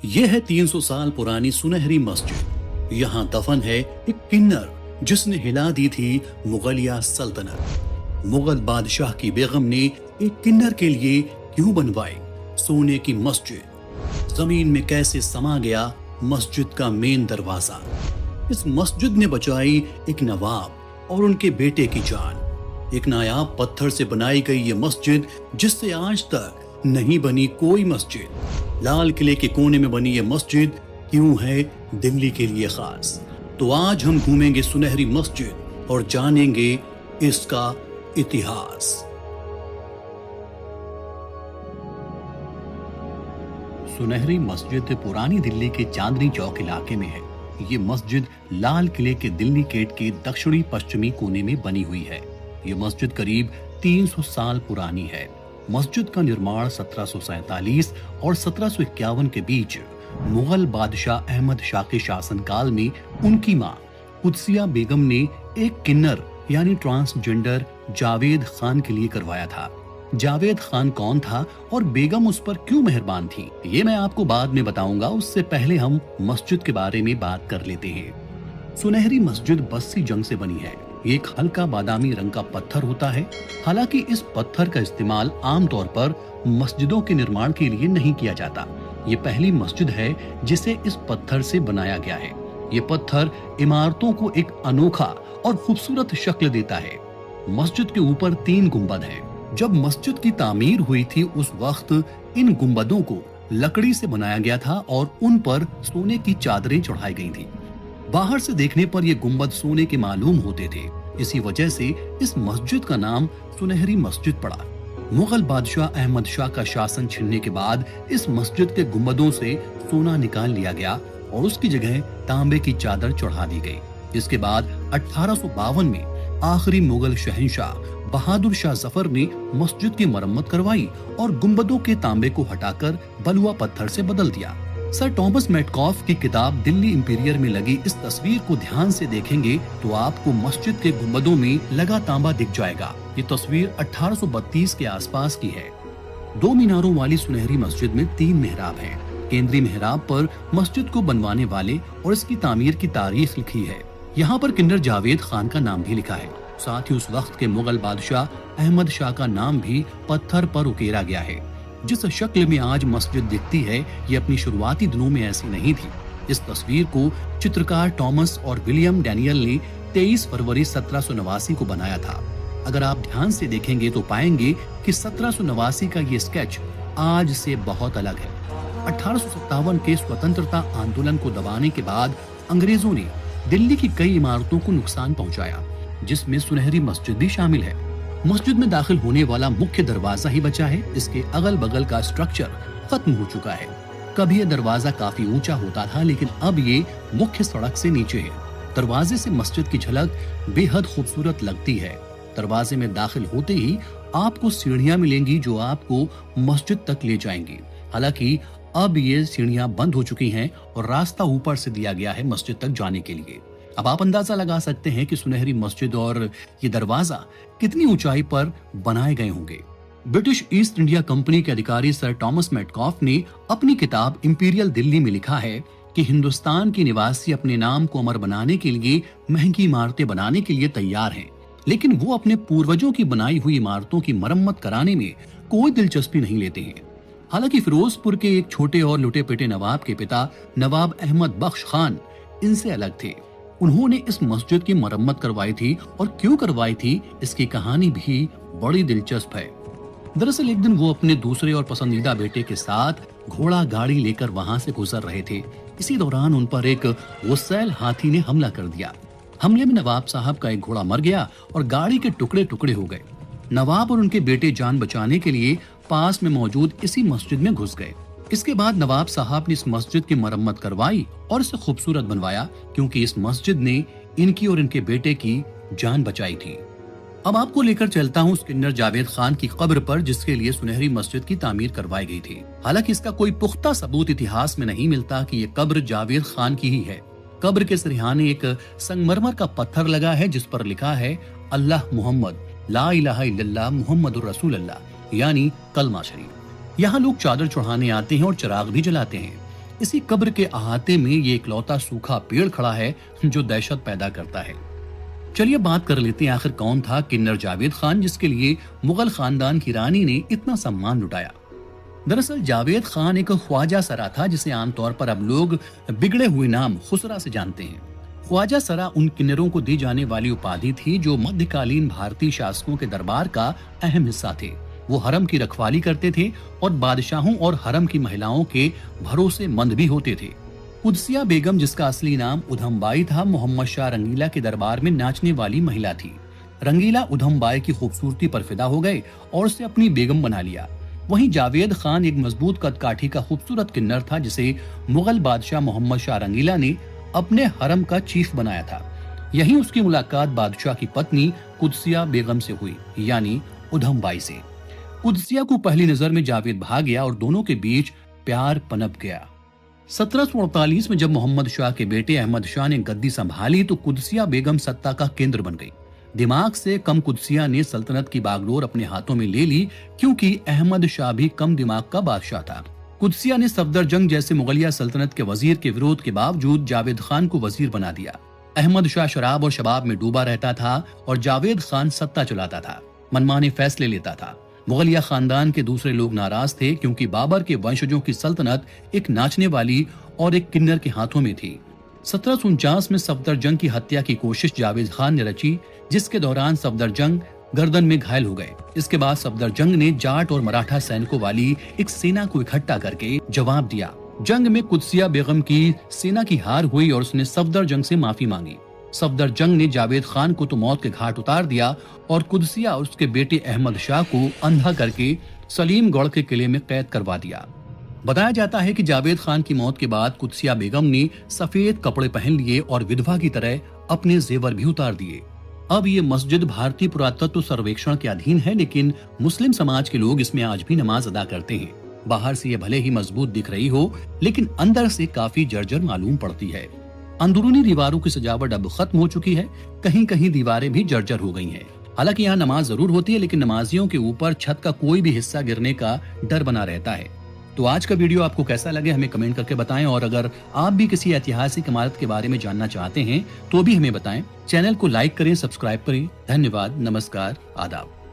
यह है 300 साल पुरानी सुनहरी मस्जिद। यहाँ दफन है एक किन्नर जिसने हिला दी थी मुगलिया सल्तनत। मुगल बादशाह की बेगम ने एक किन्नर के लिए क्यों बनवाई सोने की मस्जिद? जमीन में कैसे समा गया मस्जिद का मेन दरवाजा? इस मस्जिद ने बचाई एक नवाब और उनके बेटे की जान। एक नायाब पत्थर से बनाई गई ये मस्जिद जिससे आज तक नहीं बनी कोई मस्जिद। लाल किले के कोने में बनी ये मस्जिद क्यों है दिल्ली के लिए खास? तो आज हम घूमेंगे सुनहरी मस्जिद और जानेंगे इसका इतिहास। सुनहरी मस्जिद पुरानी दिल्ली के चांदनी चौक इलाके में है। ये मस्जिद लाल किले के दिल्ली गेट के दक्षिणी पश्चिमी कोने में बनी हुई है। ये मस्जिद करीब 300 साल पुरानी है। मस्जिद का निर्माण 1747 और 1751 के बीच मुगल बादशाह अहमद शाह के शासनकाल में उनकी मां कुदसिया बेगम ने एक किन्नर यानी ट्रांसजेंडर जावेद खान के लिए करवाया था। जावेद खान कौन था और बेगम उस पर क्यों मेहरबान थी, ये मैं आपको बाद में बताऊंगा। उससे पहले हम मस्जिद के बारे में बात कर लेते हैं। सुनहरी मस्जिद बस्सी जंग से बनी है। ये एक हल्का बादामी रंग का पत्थर होता है। हालांकि इस पत्थर का इस्तेमाल आमतौर पर मस्जिदों के निर्माण के लिए नहीं किया जाता। ये पहली मस्जिद है जिसे इस पत्थर से बनाया गया है। ये पत्थर इमारतों को एक अनोखा और खूबसूरत शक्ल देता है। मस्जिद के ऊपर 3 गुंबद हैं। जब मस्जिद की तामीर हुई थी उस वक्त इन गुंबदों को लकड़ी से बनाया गया था और उन पर सोने की चादरें चढ़ाई गई थी। बाहर से देखने पर ये गुंबद सोने के मालूम होते थे। इसी वजह से इस मस्जिद का नाम सुनहरी मस्जिद पड़ा। मुगल बादशाह अहमद शाह का शासन छिनने के बाद इस मस्जिद के गुंबदों से सोना निकाल लिया गया और उसकी जगह तांबे की चादर चढ़ा दी गई। इसके बाद 1852 में आखिरी मुगल शहंशाह बहादुर शाह जफर ने मस्जिद की मरम्मत करवाई और गुंबदों के तांबे को हटाकर बलुआ पत्थर से बदल दिया। सर टॉमस मेटकॉफ की किताब दिल्ली इंपीरियर में लगी इस तस्वीर को ध्यान से देखेंगे तो आपको मस्जिद के गुंबदों में लगा तांबा दिख जाएगा। ये तस्वीर 1832 के आसपास की है। 2 मीनारों वाली सुनहरी मस्जिद में 3 मेहराब हैं। केंद्रीय मेहराब पर मस्जिद को बनवाने वाले और इसकी तामीर की तारीख लिखी है। यहाँ पर किन्नर जावेद खान का नाम भी लिखा है। साथ ही उस वक्त के मुगल बादशाह अहमद शाह का नाम भी पत्थर पर उकेरा गया है। जिस शक्ल में आज मस्जिद दिखती है ये अपनी शुरुआती दिनों में ऐसी नहीं थी। इस तस्वीर को चित्रकार टॉमस और विलियम डैनियल ने 23 फरवरी 1789 को बनाया था। अगर आप ध्यान से देखेंगे तो पाएंगे कि 1789 का ये स्केच आज से बहुत अलग है। 1857 के स्वतंत्रता आंदोलन को दबाने के बाद अंग्रेजों ने दिल्ली की कई इमारतों को नुकसान पहुंचाया, जिसमें सुनहरी मस्जिद भी शामिल है। मस्जिद में दाखिल होने वाला मुख्य दरवाजा ही बचा है। इसके अगल बगल का स्ट्रक्चर खत्म हो चुका है। कभी यह दरवाजा काफी ऊंचा होता था लेकिन अब ये मुख्य सड़क से नीचे है। दरवाजे से मस्जिद की झलक बेहद खूबसूरत लगती है। दरवाजे में दाखिल होते ही आपको सीढ़ियां मिलेंगी जो आपको मस्जिद तक ले जाएंगी। हालांकि अब ये सीढ़ियां बंद हो चुकी हैं और रास्ता ऊपर से दिया गया है मस्जिद तक जाने के लिए। अब आप अंदाजा लगा सकते हैं कि सुनहरी मस्जिद और ये दरवाजा कितनी ऊंचाई पर बनाए गए होंगे। ब्रिटिश ईस्ट इंडिया कंपनी के अधिकारी सर टॉमस मेटकॉफ ने अपनी किताब इंपीरियल दिल्ली में लिखा है कि हिंदुस्तान के निवासी अपने नाम को अमर बनाने के लिए महंगी इमारतें बनाने के लिए तैयार हैं, लेकिन वो अपने पूर्वजों की बनाई हुई इमारतों की मरम्मत कराने में कोई दिलचस्पी नहीं लेते हैं। हालांकि फिरोजपुर के एक छोटे और लुटे पिटे नवाब के पिता नवाब अहमद बख्श खान इनसे अलग थे। उन्होंने इस मस्जिद की मरम्मत करवाई थी और क्यों करवाई थी इसकी कहानी भी बड़ी दिलचस्प है। दरअसल एक दिन वो अपने दूसरे और पसंदीदा बेटे के साथ घोड़ा गाड़ी लेकर वहां से गुजर रहे थे। इसी दौरान उन पर एक गुस्सैल हाथी ने हमला कर दिया। हमले में नवाब साहब का एक घोड़ा मर गया और गाड़ी के टुकड़े टुकड़े हो गए। नवाब और उनके बेटे जान बचाने के लिए पास में मौजूद इसी मस्जिद में घुस गए। इसके बाद नवाब साहब ने इस मस्जिद की मरम्मत करवाई और इसे खूबसूरत बनवाया, क्योंकि इस मस्जिद ने इनकी और इनके बेटे की जान बचाई थी। अब आपको लेकर चलता हूँ उस किन्नर जावेद खान की कब्र पर जिसके लिए सुनहरी मस्जिद की तामीर करवाई गई थी। हालांकि इसका कोई पुख्ता सबूत इतिहास में नहीं मिलता कि ये कब्र जावेद खान की ही है। कब्र के सिरहाने एक संगमरमर का पत्थर लगा है जिस पर लिखा है अल्लाह मोहम्मद ला इलाहा इल्लल्लाह मुहम्मदुर रसूलुल्लाह, यानी कलमा शरीफ। यहाँ लोग चादर चढ़ाने आते हैं और चिराग भी जलाते हैं। इसी कब्र के अहाते में ये इकलौता सूखा पेड़ खड़ा है जो दहशत पैदा करता है। चलिए बात कर लेते हैं, आखिर कौन था किन्नर जावेद खान जिसके लिए मुगल खानदान की रानी ने इतना सम्मान लुटाया। दरअसल जावेद खान एक ख्वाजा सरा था जिसे आमतौर पर अब लोग बिगड़े हुए नाम खुसरा से जानते हैं। ख्वाजा सरा उन किन्नरों को दी जाने वाली उपाधि थी जो मध्यकालीन भारतीय शासकों के दरबार का अहम हिस्सा थे। वो हरम की रखवाली करते थे और बादशाहों और हरम की महिलाओं के भरोसेमंद भी होते थे। कुदसिया बेगम, जिसका असली नाम उधमबाई था, मोहम्मद शाह रंगीला के दरबार में नाचने वाली महिला थी। रंगीला उधमबाई की खूबसूरती पर फिदा हो गए और उसे अपनी बेगम बना लिया। वहीं जावेद खान एक मजबूत कदकाठी का खूबसूरत किन्नर था जिसे मुगल बादशाह मोहम्मद शाह रंगीला ने अपने हरम का चीफ बनाया था। यहीं उसकी मुलाकात बादशाह की पत्नी कुदसिया बेगम से हुई, यानी उधमबाई से। कुदसिया को पहली नजर में जावेद भा गया और दोनों के बीच प्यार पनप गया। 1748 में जब मोहम्मद शाह के बेटे अहमद शाह ने गद्दी संभाली तो कुदसिया बेगम सत्ता का केंद्र बन गई। दिमाग से कम कुदसिया ने सल्तनत की बागडोर अपने हाथों में ले ली, क्योंकि अहमद शाह भी कम दिमाग का बादशाह था। कुदसिया ने सफदरजंग जैसे मुगलिया सल्तनत के वजीर के विरोध के बावजूद जावेद खान को वजीर बना दिया। अहमद शाह शराब और शबाब में डूबा रहता था और जावेद खान सत्ता चलाता था, मनमाने फैसले लेता था। मुगलिया खानदान के दूसरे लोग नाराज थे क्योंकि बाबर के वंशजों की सल्तनत एक नाचने वाली और एक किन्नर के हाथों में थी। 1749 में सफदरजंग की हत्या की कोशिश जावेद खान ने रची, जिसके दौरान सफदरजंग गर्दन में घायल हो गए। इसके बाद सफदरजंग ने जाट और मराठा सैनिकों वाली एक सेना को इकट्ठा करके जवाब दिया। जंग में कुदसिया बेगम की सेना की हार हुई और उसने सफदरजंग से माफी मांगी। सफदरजंग ने जावेद खान को तो मौत के घाट उतार दिया और कुदसिया और उसके बेटे अहमद शाह को अंधा करके सलीमगढ़ के किले में कैद करवा दिया। बताया जाता है कि जावेद खान की मौत के बाद कुदसिया बेगम ने सफेद कपड़े पहन लिए और विधवा की तरह अपने जेवर भी उतार दिए। अब ये मस्जिद भारतीय पुरातत्व सर्वेक्षण के अधीन है, लेकिन मुस्लिम समाज के लोग इसमें आज भी नमाज अदा करते हैं। बाहर से ये भले ही मजबूत दिख रही हो, लेकिन अंदर से काफी जर्जर मालूम पड़ती है। अंदरूनी दीवारों की सजावट अब खत्म हो चुकी है, कहीं कहीं दीवारें भी जर्जर हो गई हैं। हालांकि यहाँ नमाज जरूर होती है, लेकिन नमाजियों के ऊपर छत का कोई भी हिस्सा गिरने का डर बना रहता है। तो आज का वीडियो आपको कैसा लगे हमें कमेंट करके बताएं, और अगर आप भी किसी ऐतिहासिक इमारत के बारे में जानना चाहते हैं तो भी हमें बताएं। चैनल को लाइक करें, सब्सक्राइब करें। धन्यवाद, नमस्कार, आदाब।